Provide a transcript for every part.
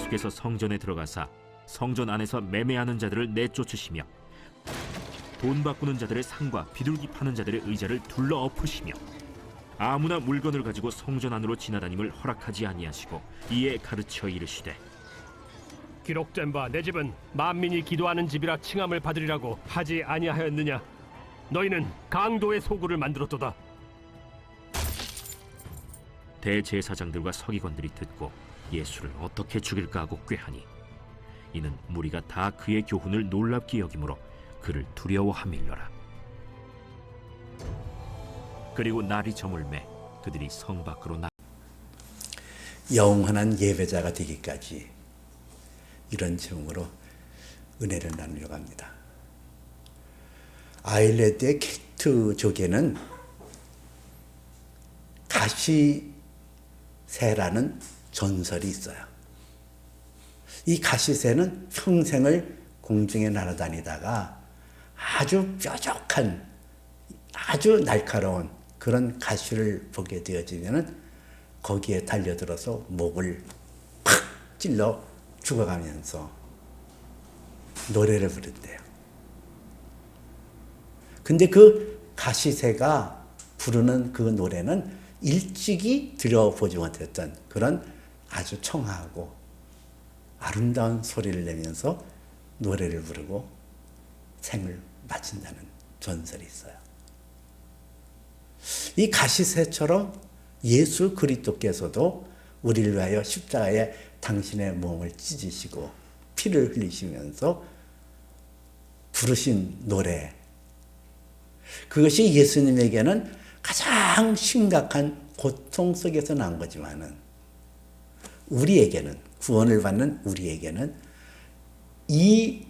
계속해서 성전에 들어가사 성전 안에서 매매하는 자들을 내쫓으시며 돈 바꾸는 자들의 상과 비둘기 파는 자들의 의자를 둘러 엎으시며 아무나 물건을 가지고 성전 안으로 지나다님을 허락하지 아니하시고 이에 가르쳐 이르시되 기록된 바 내 집은 만민이 기도하는 집이라 칭함을 받으리라고 하지 아니하였느냐? 너희는 강도의 소굴을 만들었도다. 대제사장들과 서기관들이 듣고 예수를 어떻게 죽일까 하고 꾀하니 이는 무리가 다 그의 교훈을 놀랍게 여기므로 그를 두려워함일러라. 그리고 날이 저물매 그들이 성 밖으로 영원한 예배자가 되기까지 이런 제목으로 은혜를 나누려고 합니다. 아일랜드의 켈트족에는 가시새라는 전설이 있어요. 이 가시새는 평생을 공중에 날아다니다가 아주 뾰족한 아주 날카로운 그런 가시를 보게 되어지면은 거기에 달려들어서 목을 팍 찔러 죽어가면서 노래를 부른대요. 근데 그 가시새가 부르는 그 노래는 일찍이 들어보지 못했던 그런 아주 청아하고 아름다운 소리를 내면서 노래를 부르고 생을 마친다는 전설이 있어요. 이 가시새처럼 예수 그리스도께서도 우리를 위하여 십자가에 당신의 몸을 찢으시고 피를 흘리시면서 부르신 노래, 그것이 예수님에게는 가장 심각한 고통 속에서 난 거지만은 우리에게는, 구원을 받는 우리에게는 이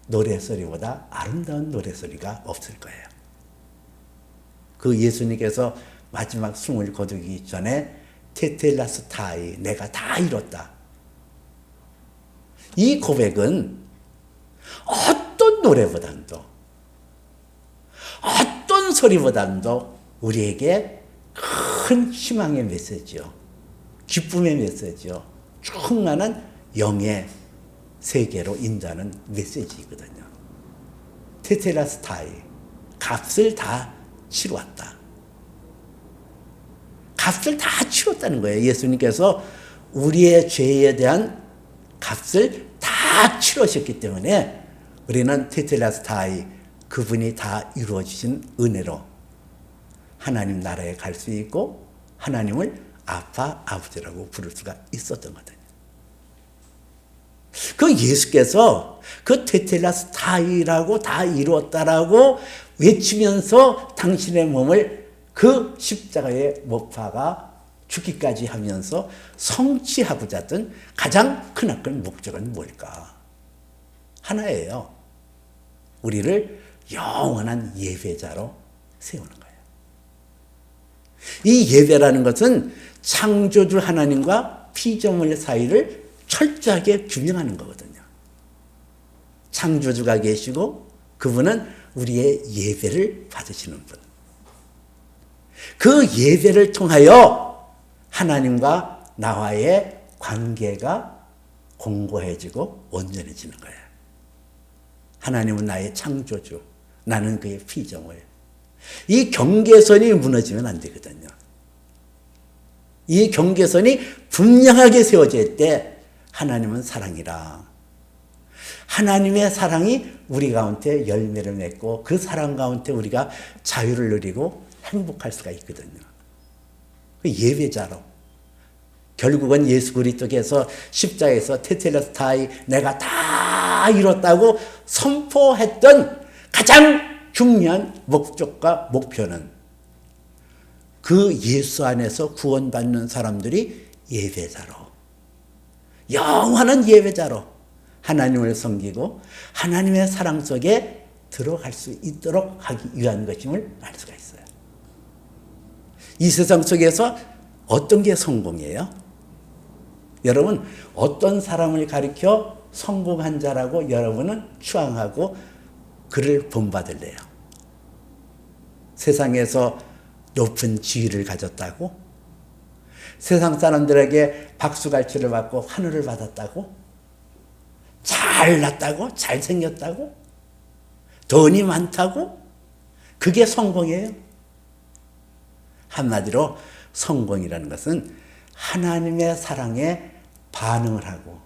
노래소리보다 아름다운 노래소리가 없을 거예요. 그 예수님께서 마지막 숨을 거두기 전에 테텔라스타이, 내가 다 이뤘다. 이 고백은 어떤 노래보다도 어떤 소리보다도 우리에게 큰 희망의 메시지요. 기쁨의 메시지요. 충만한 영의 세계로 인도하는 메시지거든요. 테텔라스타이, 값을 다 치루었다. 값을 다 치렀다는 거예요. 예수님께서 우리의 죄에 대한 값을 다 치르셨기 때문에 우리는 테텔라스타이, 그분이 다 이루어 주신 은혜로 하나님 나라에 갈 수 있고 하나님을 아빠, 아버지라고 부를 수가 있었던 거거든요. 그 예수께서 그 테텔라스타이라고 다 이루었다라고 외치면서 당신의 몸을 그 십자가에 못 박아 죽기까지 하면서 성취하고자 했던 가장 크나큰 목적은 뭘까? 하나예요. 우리를 영원한 예배자로 세우는 거예요. 이 예배라는 것은 창조주 하나님과 피조물 사이를 철저하게 규명하는 거거든요. 창조주가 계시고 그분은 우리의 예배를 받으시는 분. 그 예배를 통하여 하나님과 나와의 관계가 공고해지고 온전해지는 거예요. 하나님은 나의 창조주, 나는 그의 피조물. 이 경계선이 무너지면 안 되거든요. 이 경계선이 분명하게 세워질 때 하나님은 사랑이라. 하나님의 사랑이 우리 가운데 열매를 맺고 그 사랑 가운데 우리가 자유를 누리고 행복할 수가 있거든요. 예배자로. 결국은 예수 그리스도께서 십자가에서 테텔레스타이, 내가 다 이뤘다고 선포했던 가장 중요한 목적과 목표는 그 예수 안에서 구원받는 사람들이 예배자로, 영원한 예배자로 하나님을 섬기고 하나님의 사랑 속에 들어갈 수 있도록 하기 위한 것임을 알 수가 있어요. 이 세상 속에서 어떤 게 성공이에요? 여러분, 어떤 사람을 가리켜 성공한 자라고 여러분은 추앙하고 그를 본받을래요? 세상에서 높은 지위를 가졌다고? 세상 사람들에게 박수갈채를 받고 하늘을 받았다고? 잘났다고, 잘생겼다고, 돈이 많다고, 그게 성공이에요. 한마디로 성공이라는 것은 하나님의 사랑에 반응을 하고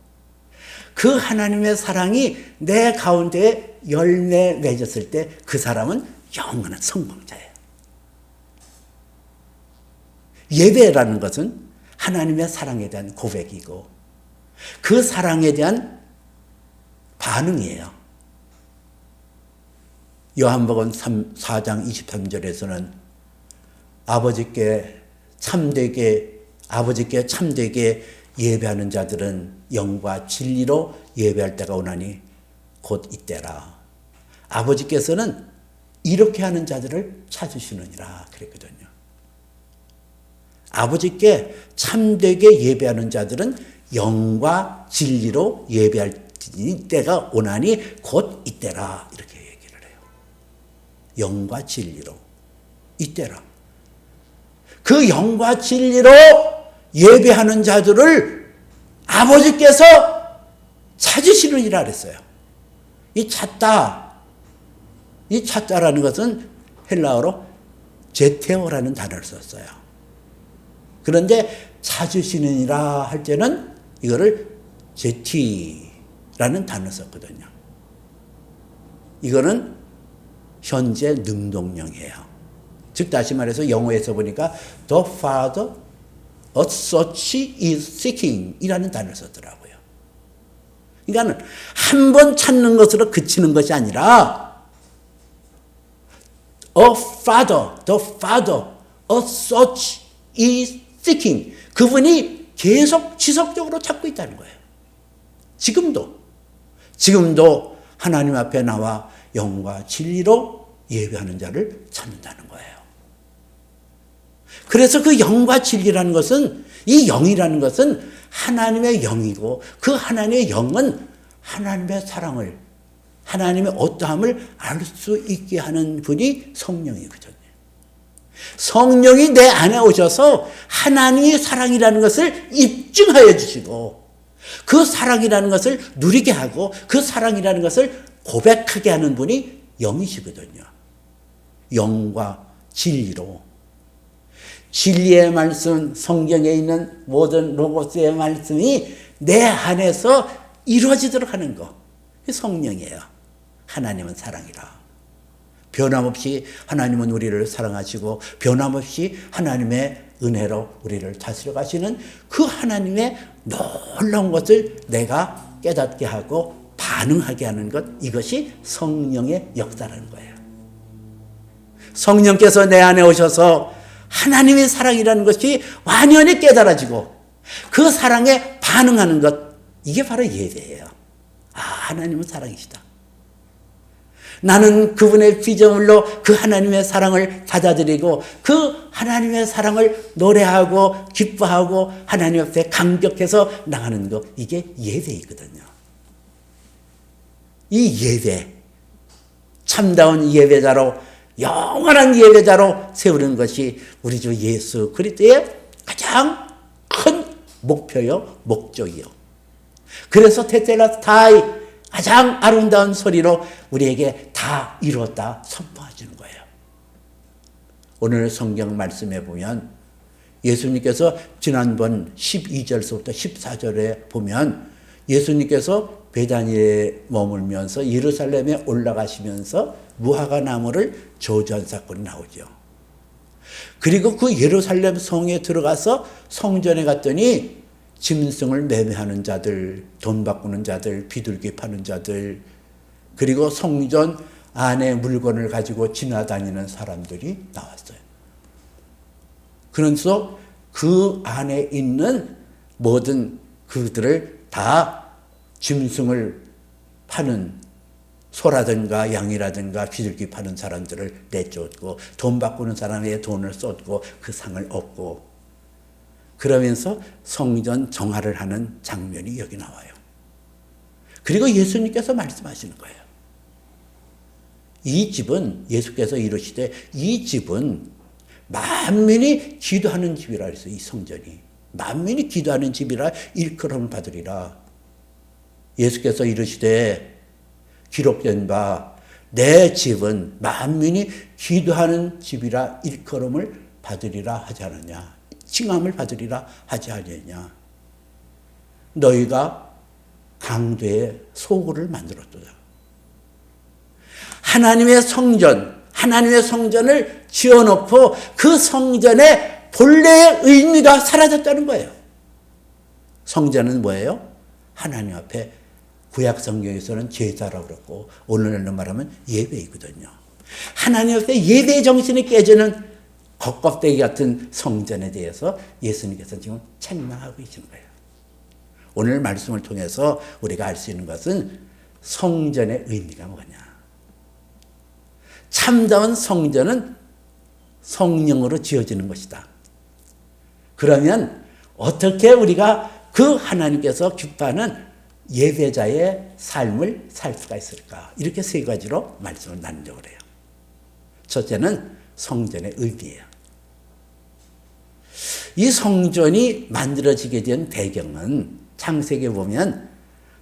그 하나님의 사랑이 내 가운데 열매 맺었을 때 그 사람은 영원한 성공자예요. 예배라는 것은 하나님의 사랑에 대한 고백이고 그 사랑에 대한 반응이에요. 요한복음 4장 23절에서는 아버지께 참되게 예배하는 자들은 영과 진리로 예배할 때가 오나니 곧 이때라. 아버지께서는 이렇게 하는 자들을 찾으시느니라 그랬거든요. 아버지께 참되게 예배하는 자들은 영과 진리로 예배할 때가 오나니 곧 이때라 이렇게 얘기를 해요. 영과 진리로 이때라. 그 영과 진리로 예배하는 자들을 아버지께서 찾으시느니라 그랬어요. 이 찾다라는 것은 헬라어로 제테오라는 단어를 썼어요. 그런데 찾으시느니라 할 때는 이거를 제티라는 단어를 썼거든요. 이거는 현재 능동형이에요. 즉 다시 말해서 영어에서 보니까 the father a search is seeking 이라는 단어를 썼더라고요. 그러니까 한 번 찾는 것으로 그치는 것이 아니라 the father a search is seeking 그분이 계속 지속적으로 찾고 있다는 거예요. 지금도 하나님 앞에 나와 영과 진리로 예배하는 자를 찾는다는 거예요. 그래서 그 영과 진리라는 것은 이 영이라는 것은 하나님의 영이고 그 하나님의 영은 하나님의 사랑을 하나님의 어떠함을 알 수 있게 하는 분이 성령이거든요. 성령이 내 안에 오셔서 하나님의 사랑이라는 것을 입증하여 주시고 그 사랑이라는 것을 누리게 하고 그 사랑이라는 것을 고백하게 하는 분이 영이시거든요. 영과 진리로 진리의 말씀, 성경에 있는 모든 로고스의 말씀이 내 안에서 이루어지도록 하는 것. 성령이에요. 하나님은 사랑이라. 변함없이 하나님은 우리를 사랑하시고 변함없이 하나님의 은혜로 우리를 다스려 가시는 그 하나님의 놀라운 것을 내가 깨닫게 하고 반응하게 하는 것. 이것이 성령의 역사라는 거예요. 성령께서 내 안에 오셔서 하나님의 사랑이라는 것이 완연히 깨달아지고 그 사랑에 반응하는 것, 이게 바로 예배예요. 하나님은 사랑이시다. 나는 그분의 피조물로 그 하나님의 사랑을 받아들이고 그 하나님의 사랑을 노래하고 기뻐하고 하나님 앞에 감격해서 나가는 것, 이게 예배이거든요. 이 예배, 참다운 예배자로 영원한 예배자로 세우는 것이 우리 주 예수 그리스도의 가장 큰 목표요, 목적이요. 그래서 테텔라스타이 가장 아름다운 소리로 우리에게 다 이루었다 선포하시는 거예요. 오늘 성경 말씀에 보면 예수님께서 지난번 12절서부터 14절에 보면 예수님께서 베다니에 머물면서 예루살렘에 올라가시면서 무화과 나무를 저주한 사건이 나오죠. 그리고 그 예루살렘 성에 들어가서 성전에 갔더니 짐승을 매매하는 자들, 돈 바꾸는 자들, 비둘기 파는 자들, 그리고 성전 안에 물건을 가지고 지나다니는 사람들이 나왔어요. 그래서 그 안에 있는 모든 그들을 다 짐승을 파는 소라든가 양이라든가 비둘기 파는 사람들을 내쫓고 돈 바꾸는 사람의 돈을 쏟고 그 상을 얻고 그러면서 성전 정화를 하는 장면이 여기 나와요. 그리고 예수님께서 말씀하시는 거예요. 이 집은 예수께서 이르시되 이 집은 만민이 기도하는 집이라 그랬어요. 이 성전이 만민이 기도하는 집이라 일컬음을 받으리라. 예수께서 이르시되 기록된 바 내 집은 만민이 기도하는 집이라 일컬음을 받으리라 하지 않느냐. 칭함을 받으리라 하지 않느냐. 너희가 강도의 소굴을 만들었도다. 하나님의 성전을 지어놓고 그 성전의 본래의 의미가 사라졌다는 거예요. 성전은 뭐예요? 하나님 앞에 구약 성경에서는 제사라고 그랬고 오늘날로 말하면 예배이거든요. 하나님 앞에 예배 정신이 깨지는 겉껍데기 같은 성전에 대해서 예수님께서 지금 책망하고 계신 거예요. 오늘 말씀을 통해서 우리가 알 수 있는 것은 성전의 의미가 뭐냐. 참다운 성전은 성령으로 지어지는 것이다. 그러면 어떻게 우리가 그 하나님께서 기뻐하는 예배자의 삶을 살 수가 있을까? 이렇게 세 가지로 말씀을 나누려고 해요. 첫째는 성전의 의미예요. 이 성전이 만들어지게 된 배경은 창세기에 보면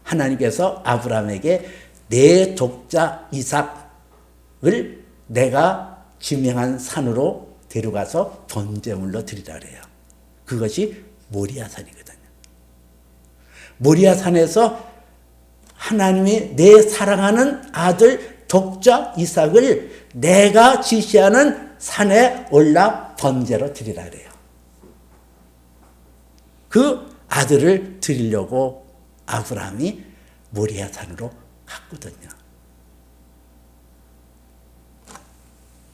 하나님께서 아브라함에게 내 독자 이삭을 내가 지명한 산으로 데려가서 번제물로 드리라 그래요. 그것이 모리아산이거든요. 모리아산에서 하나님이 내 사랑하는 아들 독자 이삭을 내가 지시하는 산에 올라 번제로 드리라 그래요. 그 아들을 드리려고 아브라함이 모리아산으로 갔거든요.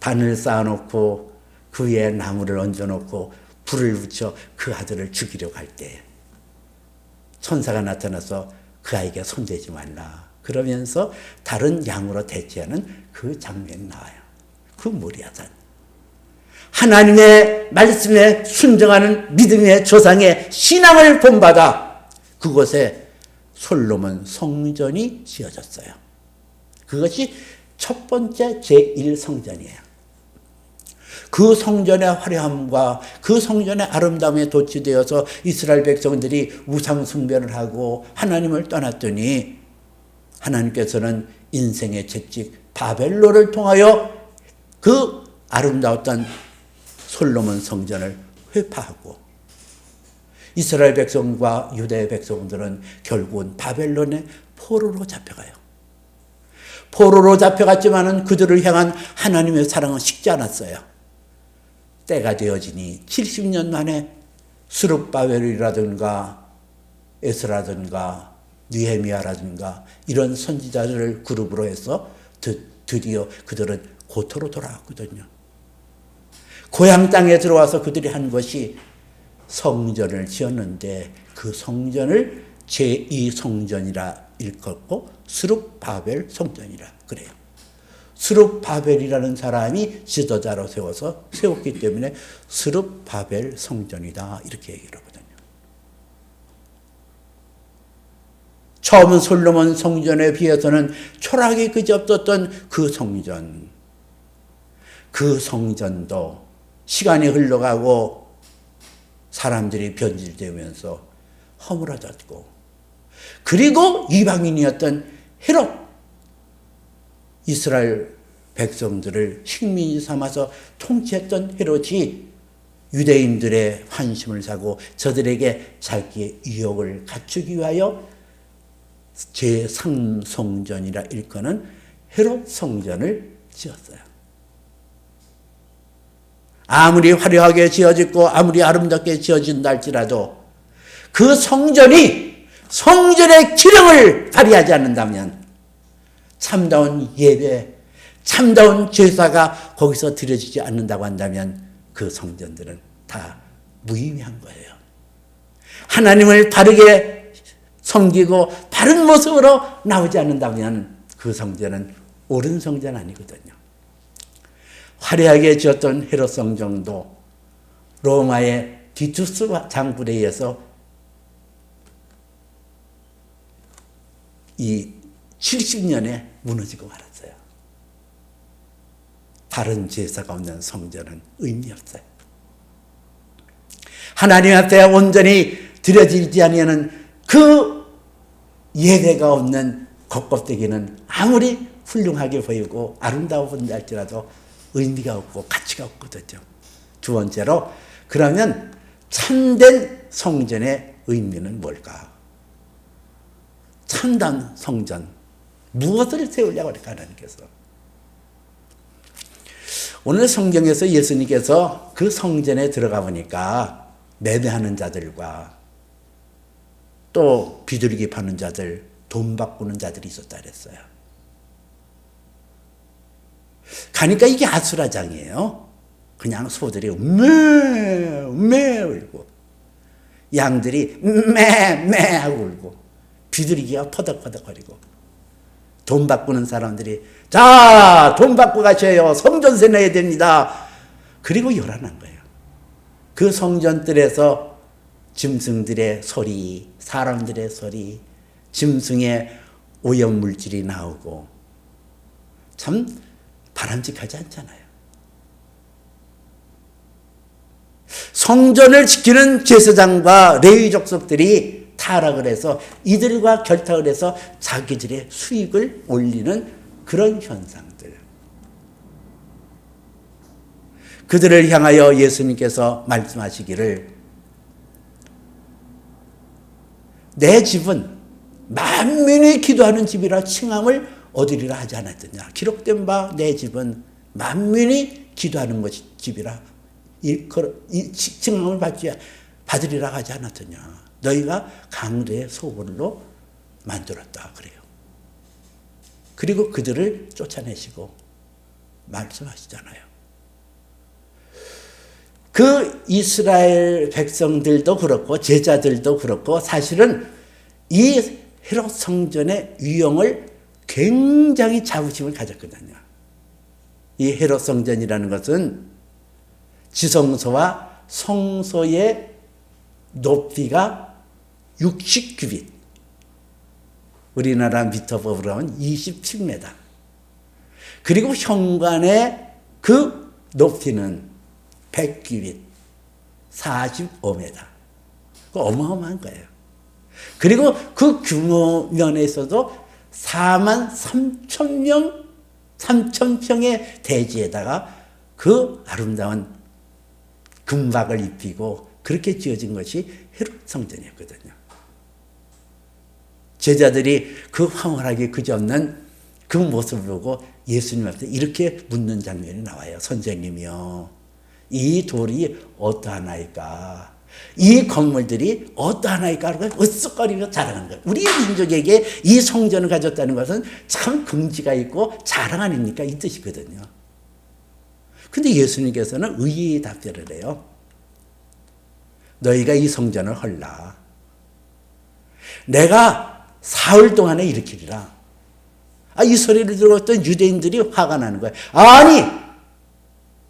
단을 쌓아놓고 그 위에 나무를 얹어놓고 불을 붙여 그 아들을 죽이려고 할 때 천사가 나타나서 그 아이에게 손대지 말라. 그러면서 다른 양으로 대체하는 그 장면이 나와요. 그 모리아산. 하나님의 말씀에 순종하는 믿음의 조상의 신앙을 본받아 그곳에 솔로몬 성전이 지어졌어요. 그것이 첫 번째 제1성전이에요. 그 성전의 화려함과 그 성전의 아름다움에 도취되어서 이스라엘 백성들이 우상 숭배를 하고 하나님을 떠났더니 하나님께서는 인생의 채찍 바벨론을 통하여 그 아름다웠던 솔로몬 성전을 회파하고 이스라엘 백성과 유다의 백성들은 결국은 바벨론의 포로로 잡혀가요. 포로로 잡혀갔지만은 그들을 향한 하나님의 사랑은 식지 않았어요. 때가 되어지니 70년 만에 스룹바벨이라든가 에스라든가 느헤미야라든가 이런 선지자들을 그룹으로 해서 드디어 그들은 고토로 돌아왔거든요. 고향 땅에 들어와서 그들이 한 것이 성전을 지었는데 그 성전을 제2성전이라 일컫고 스룹바벨 성전이라 그래요. 스룹바벨이라는 사람이 지도자로 세웠기 때문에 스룹바벨 성전이다 이렇게 얘기를 하거든요. 처음은 솔로몬 성전에 비해서는 초락이 그지없었던 그 성전도 시간이 흘러가고 사람들이 변질되면서 허물어졌고 그리고 이방인이었던 헤롯 이스라엘 백성들을 식민지 삼아서 통치했던 헤롯이 유대인들의 환심을 사고 저들에게 자기의 유혹을 갖추기 위하여 제3성전이라 일컫는 헤롯 성전을 지었어요. 아무리 화려하게 지어졌고 아무리 아름답게 지어진다 할지라도 그 성전이 성전의 기능을 발휘하지 않는다면 참다운 예배, 참다운 제사가 거기서 드려지지 않는다고 한다면 그 성전들은 다 무의미한 거예요. 하나님을 바르게 섬기고 바른 모습으로 나오지 않는다면 그 성전은 옳은 성전 아니거든요. 화려하게 지었던 헤롯 성전도 로마의 디투스 장군에 의해서 이 70년에 무너지고 말았어요. 다른 제사가 없는 성전은 의미 없어요. 하나님 앞에 온전히 드려지지 아니하는 그 예배가 없는 겉껍데기는 아무리 훌륭하게 보이고 아름다워 보인다 할지라도 의미가 없고 가치가 없거든요. 두 번째로, 그러면 참된 성전의 의미는 뭘까? 참된 성전, 무엇을 세우려고 할까 하나님께서? 오늘 성경에서 예수님께서 그 성전에 들어가 보니까 매매하는 자들과 또 비둘기 파는 자들, 돈 바꾸는 자들이 있었다 그랬어요. 가니까 이게 아수라장이에요. 그냥 소들이 음메 울고, 양들이 메 하고 울고, 비둘기가 퍼덕퍼덕거리고, 돈 바꾸는 사람들이 자, 돈 받고 가셔요. 성전세 내야 됩니다. 그리고 요란한 거예요. 그 성전들에서 짐승들의 소리, 사람들의 소리, 짐승의 오염물질이 나오고 참 바람직하지 않잖아요. 성전을 지키는 제사장과 레위 족속들이 타락을 해서 이들과 결탁을 해서 자기들의 수익을 올리는 그런 현상들. 그들을 향하여 예수님께서 말씀하시기를 내 집은 만민이 기도하는 집이라 칭함을 얻으리라 하지 않았느냐. 기록된 바 내 집은 만민이 기도하는 집이라 이 칭함을 받으리라 하지 않았느냐. 너희가 강도의 소굴로 만들었다 그래요. 그리고 그들을 쫓아내시고 말씀하시잖아요. 그 이스라엘 백성들도 그렇고 제자들도 그렇고 사실은 이 헤롯 성전의 위용을 굉장히 자부심을 가졌거든요. 이 헤롯 성전이라는 것은 지성소와 성소의 높이가 60규빗, 우리나라 미터법으로 하면 27m. 그리고 현관의 그 높이는 100규빗, 45m. 어마어마한 거예요. 그리고 그 규모 면에서도 43,000평의 대지에다가 그 아름다운 금박을 입히고 그렇게 지어진 것이 헤롯 성전이었거든요. 제자들이 그 황홀하게 그저없는 그 모습을 보고 예수님 앞에 이렇게 묻는 장면이 나와요. 선생님이요, 이 돌이 어떠하나이까? 이 건물들이 어떠하나이까? 하고 으쓱거리며 자랑하는 거예요. 우리 민족에게 이 성전을 가졌다는 것은 참 긍지가 있고 자랑 아닙니까? 이 뜻이거든요. 근데 예수님께서는 의의의 답변을 해요. 너희가 이 성전을 헐라. 내가 사흘 동안에 일으키리라. 이 소리를 들었던 유대인들이 화가 나는 거예요. 아니,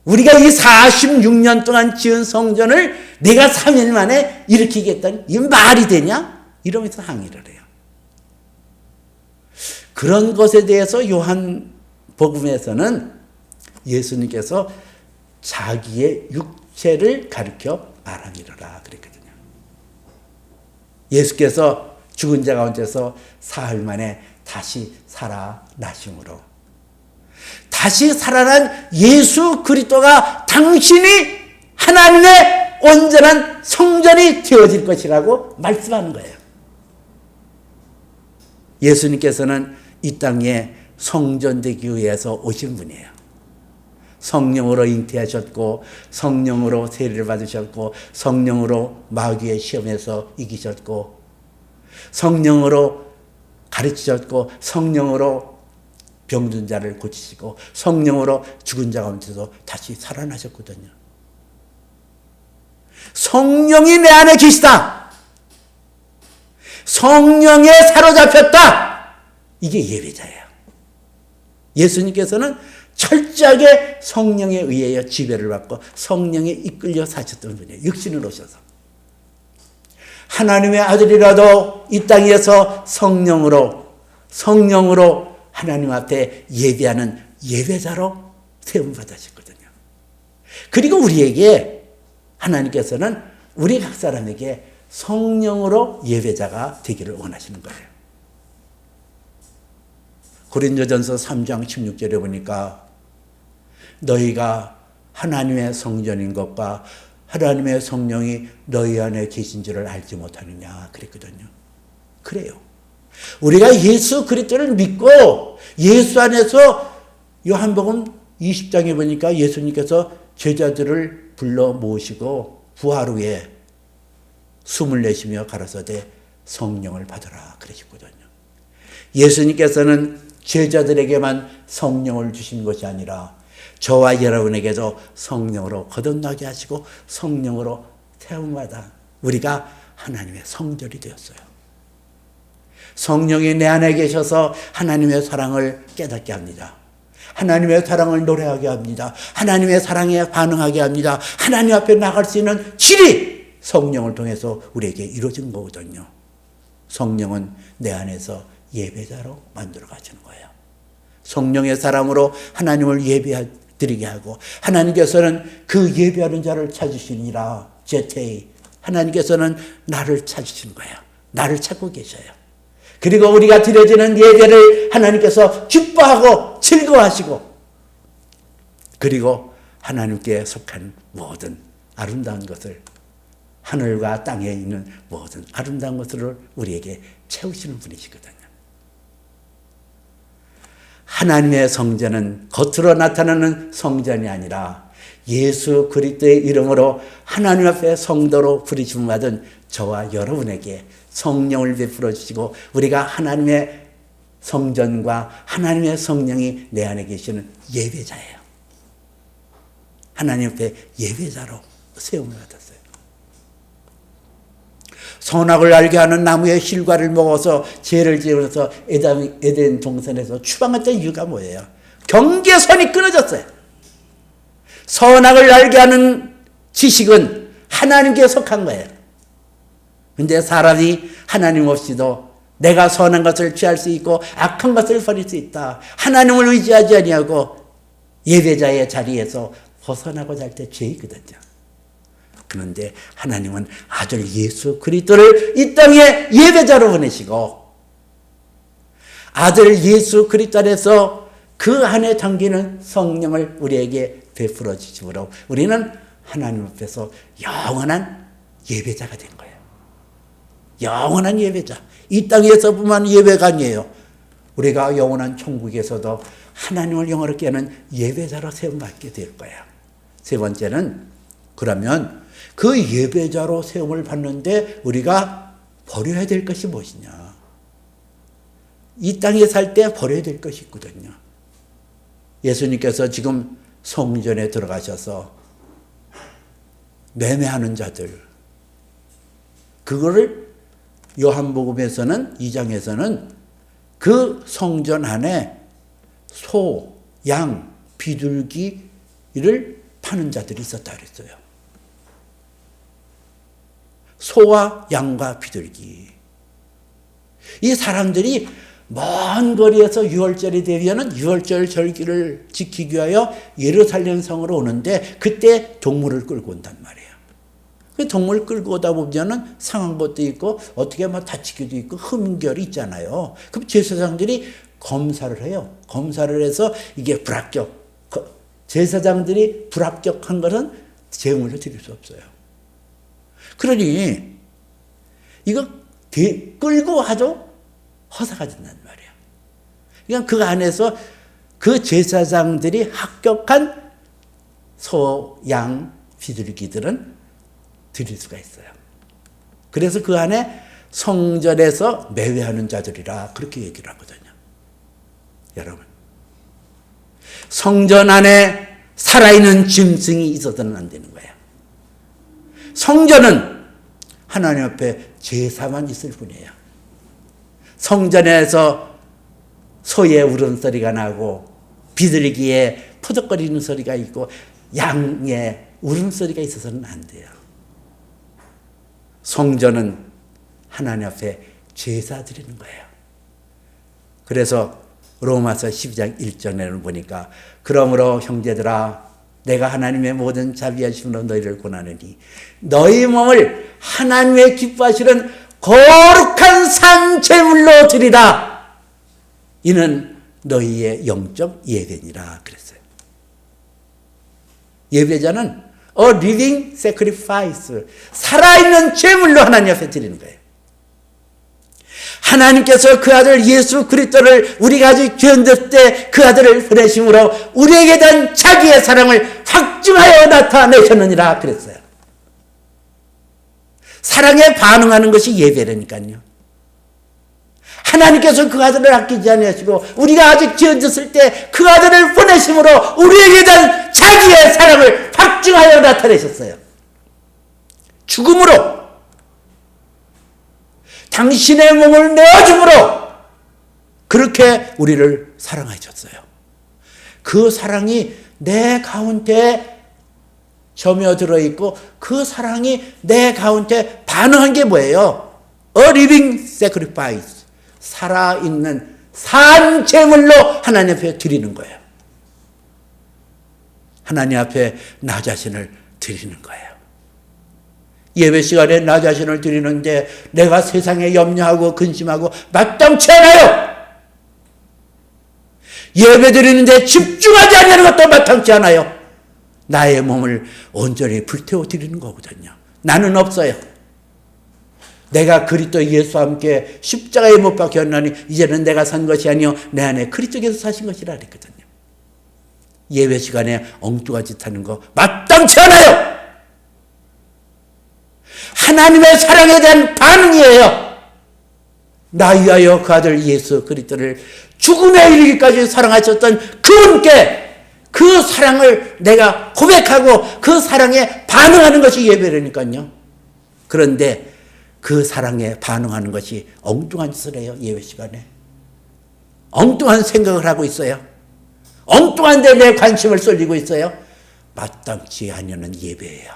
우리가 이 46년 동안 지은 성전을 내가 3일 만에 일으키겠다니 이 말이 되냐? 이러면서 항의를 해요. 그런 것에 대해서 요한복음에서는 예수님께서 자기의 육체를 가리켜 말하니라 그랬거든요. 예수께서 죽은 자 가운데서 사흘 만에 다시 살아나심으로, 다시 살아난 예수 그리스도가 당신이 하나님의 온전한 성전이 되어질 것이라고 말씀하는 거예요. 예수님께서는 이 땅에 성전되기 위해서 오신 분이에요. 성령으로 잉태하셨고 성령으로 세례를 받으셨고 성령으로 마귀의 시험에서 이기셨고 성령으로 가르치셨고 성령으로 병든 자를 고치시고 성령으로 죽은 자 가운데서 다시 살아나셨거든요. 성령이 내 안에 계시다. 성령에 사로잡혔다. 이게 예배자예요. 예수님께서는 철저하게 성령에 의하여 지배를 받고 성령에 이끌려 사셨던 분이에요. 육신으로 오셔서. 하나님의 아들이라도 이 땅에서 성령으로 하나님 앞에 예배하는 예배자로 세움받으셨거든요. 그리고 우리에게 하나님께서는 우리 각 사람에게 성령으로 예배자가 되기를 원하시는 거예요. 고린도전서 3장 16절에 보니까 너희가 하나님의 성전인 것과 하나님의 성령이 너희 안에 계신 줄을 알지 못하느냐 그랬거든요. 그래요. 우리가 예수 그리스도를 믿고 예수 안에서 요한복음 20장에 보니까 예수님께서 제자들을 불러 모으시고 부활 후에 숨을 내쉬며 가라사대 성령을 받으라 그러셨거든요. 예수님께서는 제자들에게만 성령을 주신 것이 아니라 저와 여러분에게도 성령으로 거듭나게 하시고 성령으로 태움받아 우리가 하나님의 성전이 되었어요. 성령이 내 안에 계셔서 하나님의 사랑을 깨닫게 합니다. 하나님의 사랑을 노래하게 합니다. 하나님의 사랑에 반응하게 합니다. 하나님 앞에 나갈 수 있는 질이 성령을 통해서 우리에게 이루어진 거거든요. 성령은 내 안에서 예배자로 만들어 가시는 거예요. 성령의 사람으로 하나님을 예배드리게 하고 하나님께서는 그 예배하는 자를 찾으시니라. 제테이 하나님께서는 나를 찾으시는 거예요. 나를 찾고 계셔요. 그리고 우리가 드려지는 예배를 하나님께서 기뻐하고 즐거워하시고 그리고 하나님께 속한 모든 아름다운 것을 하늘과 땅에 있는 모든 아름다운 것을 우리에게 채우시는 분이시거든요. 하나님의 성전은 겉으로 나타나는 성전이 아니라 예수 그리스도의 이름으로 하나님 앞에 성도로 부르심 받은 저와 여러분에게 성령을 베풀어 주시고 우리가 하나님의 성전과 하나님의 성령이 내 안에 계시는 예배자예요. 하나님 앞에 예배자로 세움을 받았어요. 선악을 알게 하는 나무의 실과를 먹어서 죄를 지어서 에덴 동산에서 추방했던 이유가 뭐예요? 경계선이 끊어졌어요. 선악을 알게 하는 지식은 하나님께 속한 거예요. 근데 사람이 하나님 없이도 내가 선한 것을 취할 수 있고 악한 것을 버릴 수 있다. 하나님을 의지하지 아니하고 예배자의 자리에서 벗어나고자 할 때 죄이거든요. 그런데 하나님은 아들 예수 그리스도를 이 땅에 예배자로 보내시고 아들 예수 그리스도 안에서 그 안에 담기는 성령을 우리에게 베풀어 주심으로 우리는 하나님 앞에서 영원한 예배자가 된 거예요. 영원한 예배자. 이 땅에서뿐만 예배가 아니에요. 우리가 영원한 천국에서도 하나님을 영원하게 하는 예배자로 세움받게 될 거예요. 세 번째는 그러면 그 예배자로 세움을 받는데 우리가 버려야 될 것이 무엇이냐. 이 땅에 살 때 버려야 될 것이 있거든요. 예수님께서 지금 성전에 들어가셔서 매매하는 자들 그거를 요한복음에서는 2장에서는 그 성전 안에 소, 양, 비둘기를 파는 자들이 있었다 그랬어요. 소와 양과 비둘기. 이 사람들이 먼 거리에서 유월절이 되면은 유월절 절기를 지키기 위하여 예루살렘 성으로 오는데 그때 동물을 끌고 온단 말이에요. 그 동물 끌고 오다 보면은 상한 것도 있고 어떻게 막 다치기도 있고 흠결이 있잖아요. 그럼 제사장들이 검사를 해요. 검사를 해서 이게 불합격. 제사장들이 불합격한 것은 제물로 드릴 수 없어요. 그러니 이거 끌고 와도 허사가 된단 말이에요. 그러니까 그 안에서 그 제사장들이 합격한 소, 양, 비둘기들은 드릴 수가 있어요. 그래서 그 안에 성전에서 매회하는 자들이라 그렇게 얘기를 하거든요. 여러분, 성전 안에 살아있는 짐승이 있어서는 안 되는 거예요. 성전은 하나님 앞에 제사만 있을 뿐이에요. 성전에서 소의 울음소리가 나고 비둘기의 포덕거리는 소리가 있고 양의 울음소리가 있어서는 안 돼요. 성전은 하나님 앞에 제사 드리는 거예요. 그래서 로마서 12장 1절에는 보니까 그러므로 형제들아 내가 하나님의 모든 자비하심으로 너희를 권하느니 너희 몸을 하나님의 기뻐하시는 거룩한 산 제물로 드리라. 이는 너희의 영적 예배니라 그랬어요. 예배자는 a living sacrifice, 살아있는 제물로 하나님 앞에 드리는 거예요. 하나님께서 그 아들 예수 그리스도를 우리가 아직 죄인될 때 그 아들을 보내심으로 우리에게 대한 자기의 사랑을 확증하여 나타내셨느니라 그랬어요. 사랑에 반응하는 것이 예배라니까요. 하나님께서 그 아들을 아끼지 아니하시고 우리가 아직 죄인됐을 때 그 아들을 보내심으로 우리에게 대한 자기의 사랑을 확증하여 나타내셨어요. 죽음으로, 당신의 몸을 내어줌으로 그렇게 우리를 사랑하셨어요. 그 사랑이 내 가운데 점여들어 있고 그 사랑이 내 가운데 반응한 게 뭐예요? A living sacrifice, 살아있는 산 제물로 하나님 앞에 드리는 거예요. 하나님 앞에 나 자신을 드리는 거예요. 예배 시간에 나 자신을 드리는데 내가 세상에 염려하고 근심하고 마땅치 않아요. 예배 드리는데 집중하지 않는 것도 마땅치 않아요. 나의 몸을 온전히 불태워 드리는 거거든요. 나는 없어요. 내가 그리스도 예수와 함께 십자가에 못 박혔나니 이제는 내가 산 것이 아니요 내 안에 그리스도께서 사신 것이라 그랬거든요. 예배 시간에 엉뚱한 짓 하는 거 마땅치 않아요. 하나님의 사랑에 대한 반응이에요. 나 위하여 그 아들 예수 그리스도를 죽음에 이르기까지 사랑하셨던 그분께 그 사랑을 내가 고백하고 그 사랑에 반응하는 것이 예배라니까요. 그런데 그 사랑에 반응하는 것이 엉뚱한 짓을 해요. 예배 시간에 엉뚱한 생각을 하고 있어요. 엉뚱한 데 내 관심을 쏠리고 있어요. 마땅치 않는 예배예요.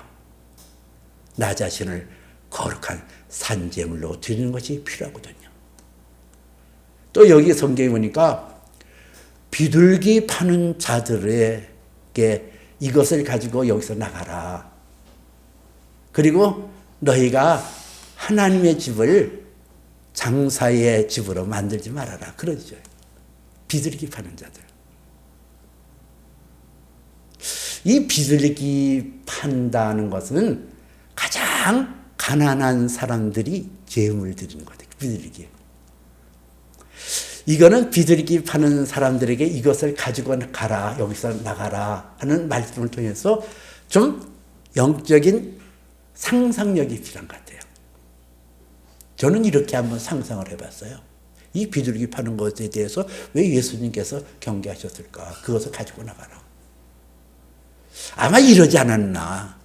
나 자신을 거룩한 산제물로 드리는 것이 필요하거든요. 또 여기 성경에 보니까 비둘기 파는 자들에게 이것을 가지고 여기서 나가라. 그리고 너희가 하나님의 집을 장사의 집으로 만들지 말아라. 그러죠. 비둘기 파는 자들. 이 비둘기 판다는 것은 가장 가난한 사람들이 제물 드리는 거예요. 비둘기. 이거는 비둘기 파는 사람들에게 이것을 가지고 가라, 여기서 나가라 하는 말씀을 통해서 좀 영적인 상상력이 필요한 것 같아요. 저는 이렇게 한번 상상을 해봤어요. 이 비둘기 파는 것에 대해서 왜 예수님께서 경계하셨을까? 그것을 가지고 나가라. 아마 이러지 않았나.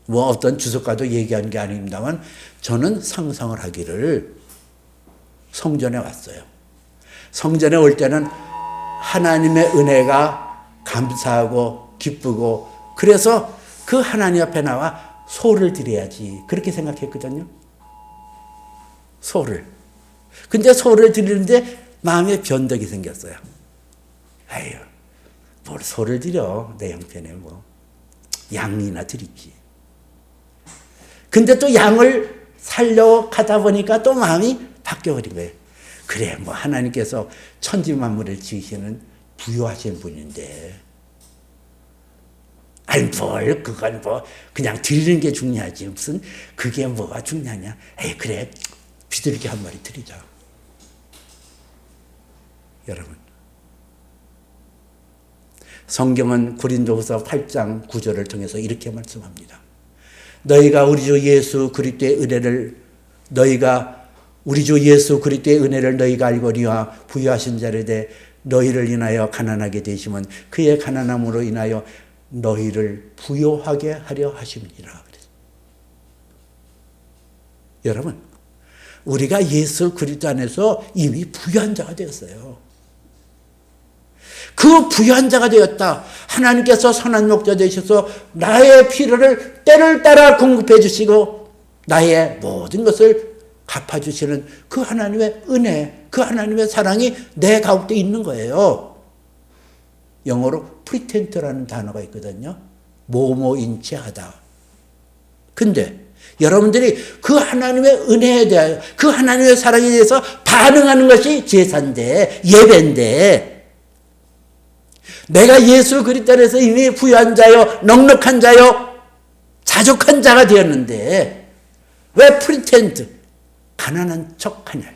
뭐 어떤 주석가도 얘기한 게 아닙니다만 저는 상상을 하기를 성전에 왔어요. 성전에 올 때는 하나님의 은혜가 감사하고 기쁘고 그래서 그 하나님 앞에 나와 소를 드려야지 그렇게 생각했거든요. 소를. 근데 소를 드리는데 마음에 변덕이 생겼어요. 아유, 뭘 소를 드려. 내 형편에 뭐 양이나 드리지. 근데 또 양을 살려고 하다 보니까 또 마음이 바뀌어버린 거예요. 그래, 뭐 하나님께서 천지 만물을 지으시는 부유하신 분인데 아니 뭘 그건 뭐 그냥 드리는 게 중요하지 무슨 그게 뭐가 중요하냐. 에이 그래 비둘기 한 마리 드리자. 여러분 성경은 고린도후서 8장 9절을 통해서 이렇게 말씀합니다. 너희가 우리 주 예수 그리스도의 은혜를 너희가 알거니와 부유하신 자를 대 너희를 인하여 가난하게 되시면 그의 가난함으로 인하여 너희를 부요하게 하려 하심이니라. 여러분 우리가 예수 그리스도 안에서 이미 부유한 자가 되었어요. 그 부유한 자가 되었다. 하나님께서 선한 목자 되셔서 나의 필요를 때를 따라 공급해 주시고 나의 모든 것을 갚아주시는 그 하나님의 은혜, 그 하나님의 사랑이 내 가운데 있는 거예요. 영어로 프리텐트라는 단어가 있거든요. 뭐뭐인 채 하다. 근데 여러분들이 그 하나님의 은혜에 대하여 그 하나님의 사랑에 대해서 반응하는 것이 제사인데 예배인데 내가 예수 그리스도 안에서 이미 부유한 자요 넉넉한 자요 자족한 자가 되었는데 왜 프리텐트 가난한 척하냐.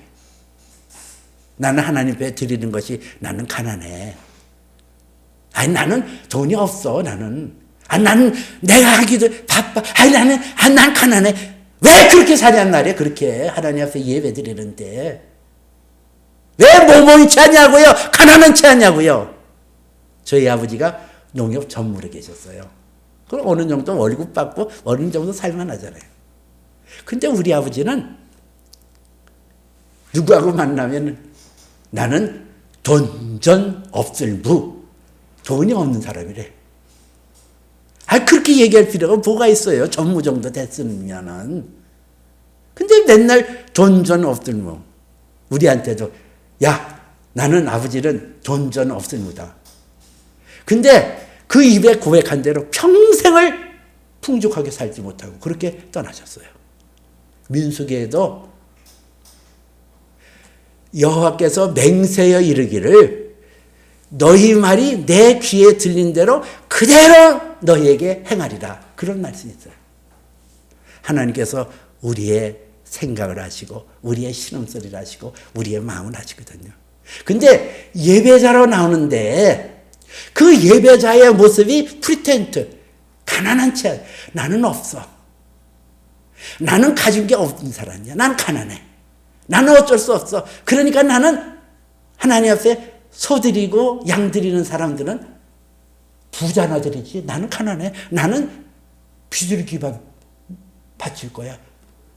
나는 하나님 앞에 드리는 것이 나는 가난해. 아니 나는 돈이 없어. 나는 내가 하기도 바빠. 아니 난 가난해. 왜 그렇게 사냔 말이야. 그렇게 하나님 앞에 예배 드리는데 왜 모모이치 하냐고요. 가난한 채 하냐고요. 저희 아버지가 농협 전무로 계셨어요. 그럼 어느 정도 월급 받고 어느 정도 살만하잖아요. 근데 우리 아버지는 누구하고 만나면 나는 돈전 없을무 돈이 없는 사람이래. 그렇게 얘기할 필요가 뭐가 있어요. 전무 정도 됐으면은. 근데 맨날 돈전 없을무. 우리한테도 야 나는 아버지는 돈전 없을무다. 근데 그 입에 고백한 대로 평생을 풍족하게 살지 못하고 그렇게 떠나셨어요. 민수기에도 여호와께서 맹세하여 이르기를 너희 말이 내 귀에 들린 대로 그대로 너희에게 행하리라. 그런 말씀이 있어요. 하나님께서 우리의 생각을 하시고 우리의 신음소리를 하시고 우리의 마음을 하시거든요. 근데 예배자로 나오는데 그 예배자의 모습이 프리텐트 가난한 채 나는 없어. 나는 가진 게 없는 사람이야. 난 가난해. 나는 어쩔 수 없어. 그러니까 나는 하나님 앞에 소 드리고 양 드리는 사람들은 부자나 드리지. 나는 가난해. 나는 비둘기만 바칠 거야.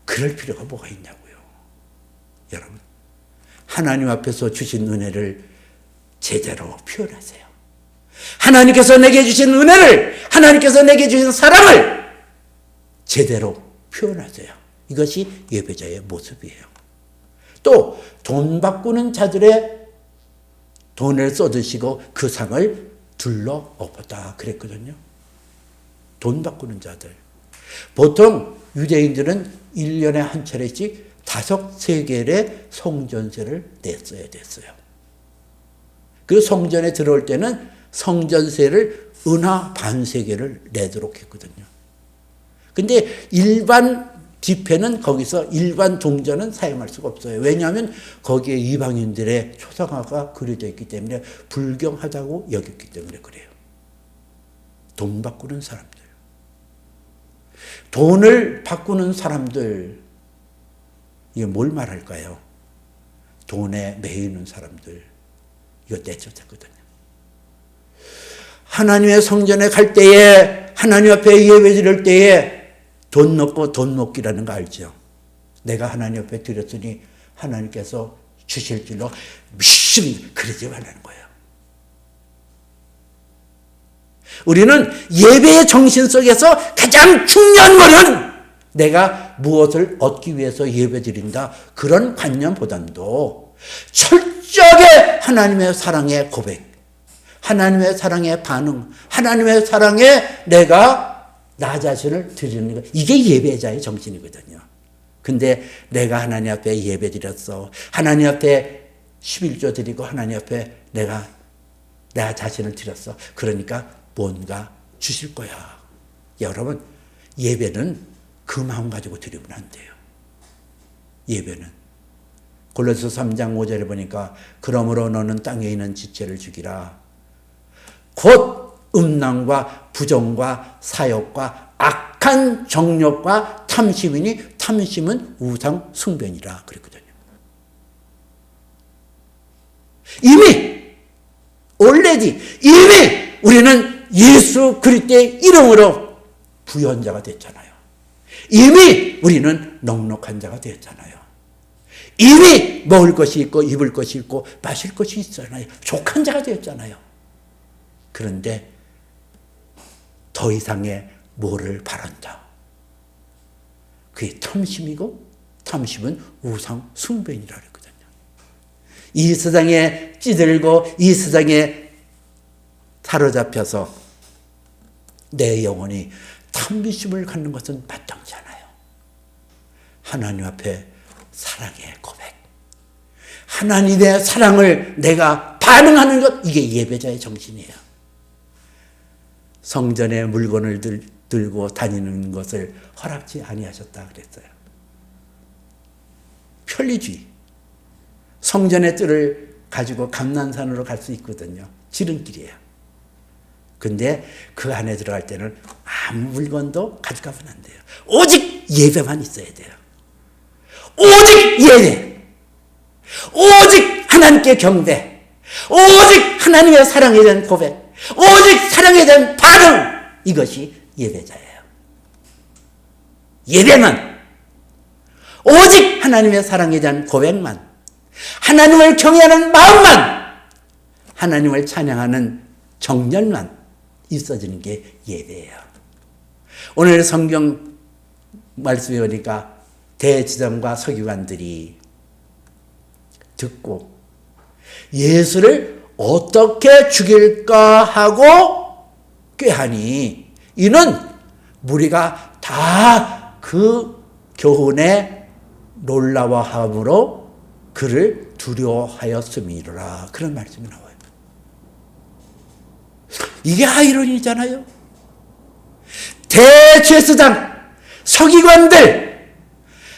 그럴 필요가 뭐가 있냐고요. 여러분 하나님 앞에서 주신 은혜를 제대로 표현하세요. 하나님께서 내게 주신 은혜를 하나님께서 내게 주신 사랑을 제대로 표현하세요. 이것이 예배자의 모습이에요. 또 돈 바꾸는 자들의 돈을 쏟으시고 그 상을 둘러 엎었다 그랬거든요. 돈 바꾸는 자들. 보통 유대인들은 1년에 한 차례씩 5세겔의 성전세를 냈어야 됐어요. 그 성전에 들어올 때는 성전세를 은하 반세겔을 내도록 했거든요. 근데 일반 집회는 거기서 일반 동전은 사용할 수가 없어요. 왜냐하면 거기에 이방인들의 초상화가 그려져 있기 때문에 불경하다고 여겼기 때문에 그래요. 돈 바꾸는 사람들. 돈을 바꾸는 사람들. 이게 뭘 말할까요? 돈에 매이는 사람들. 이거 내쫓았거든요. 하나님의 성전에 갈 때에 하나님 앞에 예배 드릴 때에 돈 넣고 돈 먹기라는 거 알죠? 내가 하나님 앞에 드렸으니 하나님께서 주실 줄로 믿습니다. 그러지 말라는 거예요. 우리는 예배의 정신 속에서 가장 중요한 것은 내가 무엇을 얻기 위해서 예배 드린다. 그런 관념보다도 철저하게 하나님의 사랑의 고백, 하나님의 사랑의 반응, 하나님의 사랑에 내가 나 자신을 드리는 것. 이게 예배자의 정신이거든요. 근데 내가 하나님 앞에 예배 드렸어. 하나님 앞에 11조 드리고 하나님 앞에 내가 나 자신을 드렸어. 그러니까 뭔가 주실 거야. 여러분 예배는 그 마음 가지고 드리면 안 돼요. 예배는 골로새서 3장 5절에 보니까 그러므로 너는 땅에 있는 지체를 죽이라. 곧 음란과 부정과 사욕과 악한 정욕과 탐심이니 탐심은 우상 숭배니라 그랬거든요. 이미 우리는 예수 그리스도의 이름으로 부유한 자가 됐잖아요. 이미 우리는 넉넉한 자가 됐잖아요. 이미 먹을 것이 있고 입을 것이 있고 마실 것이 있잖아요. 족한 자가 되었잖아요. 그런데 더 이상의 뭐를 바란다. 그게 탐심이고 탐심은 우상 숭배니라 그랬거든요. 이 세상에 찌들고 이 세상에 사로잡혀서 내 영혼이 탐심을 갖는 것은 마땅치 않아요. 하나님 앞에 사랑의 고백. 하나님의 사랑을 내가 반응하는 것, 이게 예배자의 정신이에요. 성전에 물건을 들고 다니는 것을 허락지 아니하셨다 그랬어요. 편리주의. 성전의 뜰을 가지고 감난산으로 갈 수 있거든요. 지름길이에요. 근데 그 안에 들어갈 때는 아무 물건도 가져가면 안 돼요. 오직 예배만 있어야 돼요. 오직 예배. 오직 하나님께 경배. 오직 하나님의 사랑에 대한 고백. 오직 사랑에 대한 반응. 이것이 예배자예요. 예배만. 오직 하나님의 사랑에 대한 고백만. 하나님을 경외하는 마음만. 하나님을 찬양하는 정열만 있어지는 게 예배예요. 오늘 성경 말씀에 보니까 대지장과 서기관들이 듣고 예수를 어떻게 죽일까 하고 꾀하니 이는 무리가 다 그 교훈에 놀라워함으로 그를 두려워하였음이라. 그런 말씀이 나와요. 이게 아이러니잖아요. 대제사장, 서기관들,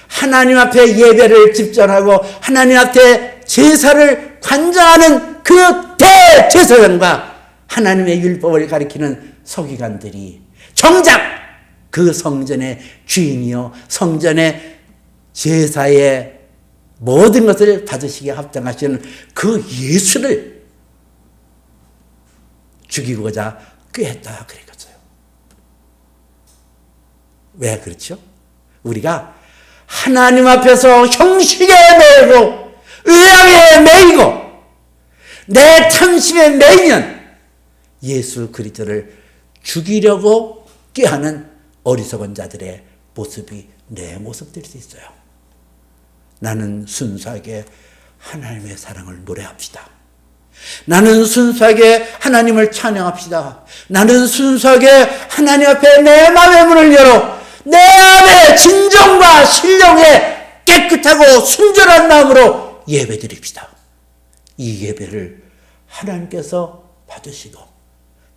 하나님 앞에 예배를 집전하고 하나님 앞에 제사를 관장하는 그 대제사장과 하나님의 율법을 가리키는 서기관들이 정작 그 성전의 주인이요 성전의 제사의 모든 것을 받으시기에 합당하시는 그 예수를 죽이고자 꾀했다 그랬어요. 왜 그렇죠? 우리가 하나님 앞에서 형식에 매이고 의향에 매이고 내 탐심에 매이면 예수 그리스도를 죽이려고 꾀하는 어리석은 자들의 모습이 내 모습 될 수 있어요. 나는 순수하게 하나님의 사랑을 노래합시다. 나는 순수하게 하나님을 찬양합시다. 나는 순수하게 하나님 앞에 내 마음의 문을 열어 내 안에 진정과 신령에 깨끗하고 순전한 마음으로 예배드립시다. 이 예배를 하나님께서 받으시고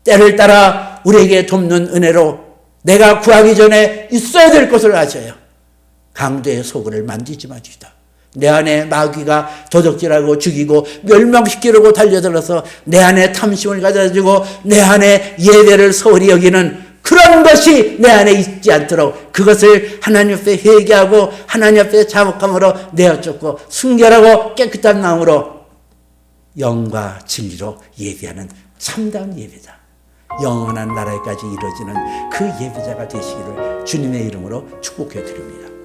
때를 따라 우리에게 돕는 은혜로 내가 구하기 전에 있어야 될 것을 아셔요. 강도의 소굴을 만지지 마시다. 내 안에 마귀가 도적질하고 죽이고 멸망시키려고 달려들어서 내 안에 탐심을 가져가지고 내 안에 예배를 소홀히 여기는 그런 것이 내 안에 있지 않도록 그것을 하나님 앞에 회개하고 하나님 앞에 자복함으로 내어쫓고 순결하고 깨끗한 마음으로 영과 진리로 예배하는 참다운 예배자, 영원한 나라에까지 이루어지는 그 예배자가 되시기를 주님의 이름으로 축복해 드립니다.